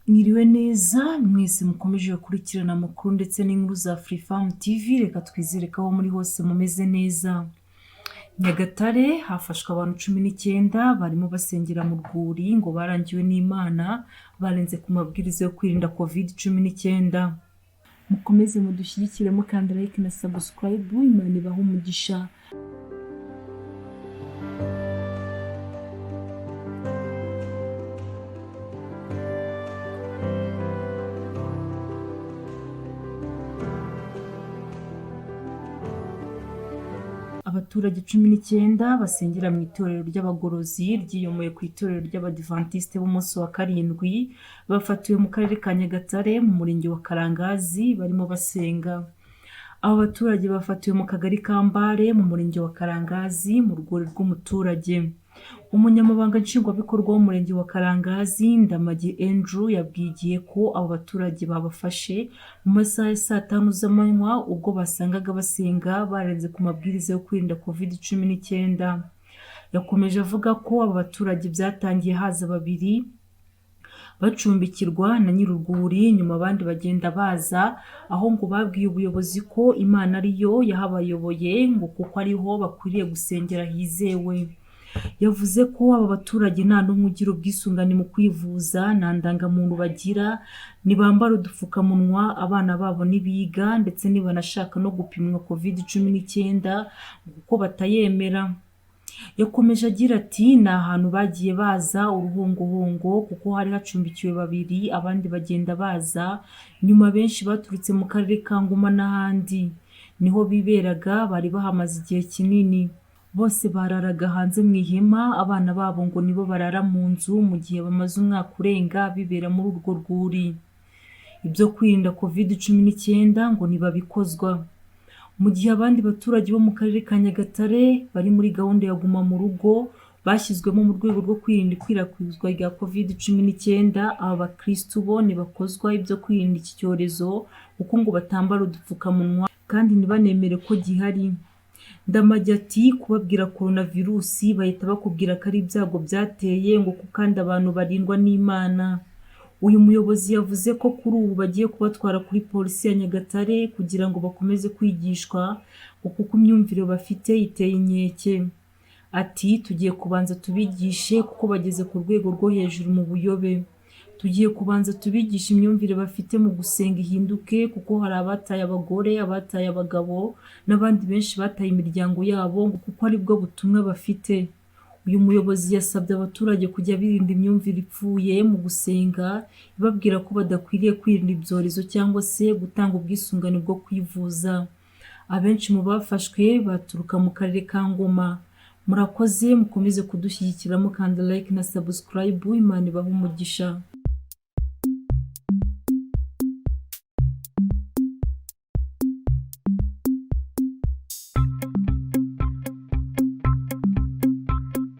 Mwiriwe neza mwese mukomeje gukurikirana amakuru ndetse n'inkuru za Freefarm TV. Reka twizere ko aho muri hose mumeze neza. Nyagatare hafashwe abantu 19 barimo basengera mu rwuri ngo barangiwe n'Imana barenze ku mabwiriza yo kwirinda COVID-19. Mukomeze mudushyigikire mukanda like na subscribe. Imana ibahe umugisha. Abaturage 19 basengera mu itorero ry'abagorozi ryiyomoye ku itorero ry'abadivantiste b'umunsi wa karindwi bafatiwe mu karere ka Nyagatare mu murenge wa Karangazi barimo basenga. Abo baturage bafatiwe mu kagari ka Mbare mu murenge wa Karangazi mu rwuri rw'umuturage. Umunyamabanga nshingwabikorwa w'umurenge wa Karangazi Ndamage Andrew yabwigiye ko abo baturage babafashe mu masaha ya saa 5 z'amanywa ubwo basangaga basenga barenze ku mabwiriza yo kwirinda COVID-19. Yakomeje avuga ko abo baturage byatangiye haza babiri bacumbikirwa na nyir'urwuri, nyuma abandi bagenda baza, aho ngo babwiye ubuyobozi ko Imana ariyo yahabayoboye ngo kuko ariho bakwiriye gusengera hizewe. Yavuze ko aba baturage nta n'umwe ugira ubwisungane mu kwivuza, nta ndangamuntu bagira, nibambara udupfukamunwa, abana babo nibiga ndetse nibanashaka no gupimwa COVID-19 kuko batayemera. Yakomeje agira ati ni ahantu bagiye baza uruhongohongo kuko hari hacumbikiwe babiri abandi bagenda baza, nyuma benshi baturutse mu karere ka Ngoma n'ahandi niho biberaga, bari bahamaze igihe kinini. Bose bararaga hanze mu ihema, abana babo ngo nibo barara mu nzu mu gihe bamaze umwaka urenga bibera muri urwo rwuri. Ibyo kwirinda COVID-19 ngo nibabikozwa. Mu gihe abandi baturage bo mu karere ka Nyagatare bari muri gahunda ya guma mu rugo bashyizwemo mu rwego rwo kwirinda ikwirakwizwa rya COVID-19, aba bakristu bo nibakozwa ibyo kwirinda iki cyorezo kuko ngo batambara udupfukamunwa kandi nibanemere ko gihari. Ndamage ati kubabwira coronavirusi bahita bakubwira ko ari ibyago byateye ngo kandi abantu barindwa n'Imana. Uyu muyobozi yavuze ko kuri ubu bagiye kubatwara kuri polisi ya Nyagatare kugira ngo bakomeze kwigishwa kuko imyumvire bafite iteye inkeke. Ati tugiye kubanza tubigishe kuko bageze ku rwego rwo hejuru mu buyobe. Tugiye kubanza tubigisha imyumvire bafite mu gusenga ihinduke kuko hari abataye abagore, abataye abagabo n'abandi benshi bataye imiryango yabo kuko ari bwo butumwa bafite. Uyu muyobozi yasabye abaturage kujya birinda imyumvire ipfuye mu gusenga, ibabwira ko badakwiriye kwirinda ibyorezo cyangwa se gutanga ubwisungane bwo kwivuza. Abenshi mu bafashwe baturuka mu karere ka Ngoma. Murakoze mukomeze kudushyigikira mukanda like na subscribe. Imana ibahe umugisha.